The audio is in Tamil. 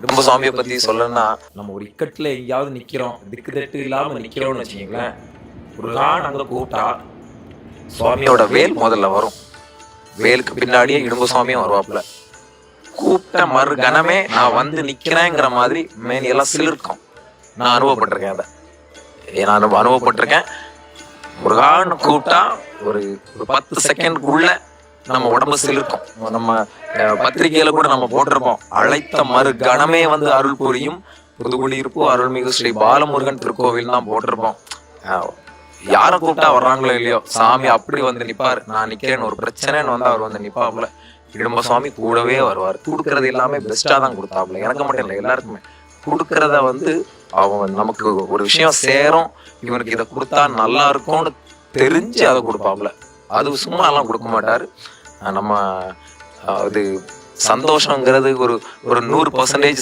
குடும்பசாமியை பத்தி சொல்லணும்னா, நம்ம ஒரு இக்கட்டுல எங்கேயாவது நிக்கிறோம். திக்கு தெட்டு இல்லாம நிக்கிறோம்னு வச்சுக்கங்களேன். முருகான்னு அங்க கூப்பிட்டா, சுவாமியோட வேல் முதல்ல வரும். வேலுக்கு பின்னாடியே இடும்பசாமியும் வருவாப்புல. கூப்பிட்ட மறு கணமே நான் வந்து நிக்கிறேங்கிற மாதிரி மேனியெல்லாம் சிலிர்க்கும். நான் அனுபவப்பட்டிருக்கேன் அதை. நான் அனுபவப்பட்டிருக்கேன். முருகான்னு கூப்பிட்டா ஒரு 10 செகண்ட்குள்ள நம்ம உடம்பு சிலிர்க்கும். நம்ம பத்திரிகையில கூட நம்ம போட்டிருப்போம். அழைத்த மறு கணமே வந்து அருள் புரியும் புதுக்குடியிருப்பு அருள்மிகு ஸ்ரீ பாலமுருகன் திருக்கோவில் தான் போட்டிருப்போம். யாரை கூப்பிட்டா வர்றாங்களோ இல்லையோ, சாமி அப்படி வந்து நிப்பாரு. நான் நிக்கிறேன்னு ஒரு பிரச்சனைன்னு வந்து அவர் வந்து நிப்பாப்புல. இடும்ப சுவாமி கூடவே வருவார். கொடுக்கறது எல்லாமே பெஸ்டா தான் கொடுத்தாப்புல. எனக்கு மட்டும் இல்லை, எல்லாருக்குமே கொடுக்கறத வந்து அவன் நமக்கு ஒரு விஷயம் சேரும், இவனுக்கு இதை கொடுத்தா நல்லா இருக்கும்னு தெரிஞ்சு அதை கொடுப்பாப்புல. அது சும்மா எல்லாம் கொடுக்க மாட்டாரு. நம்ம அது சந்தோஷங்கிறது ஒரு 100%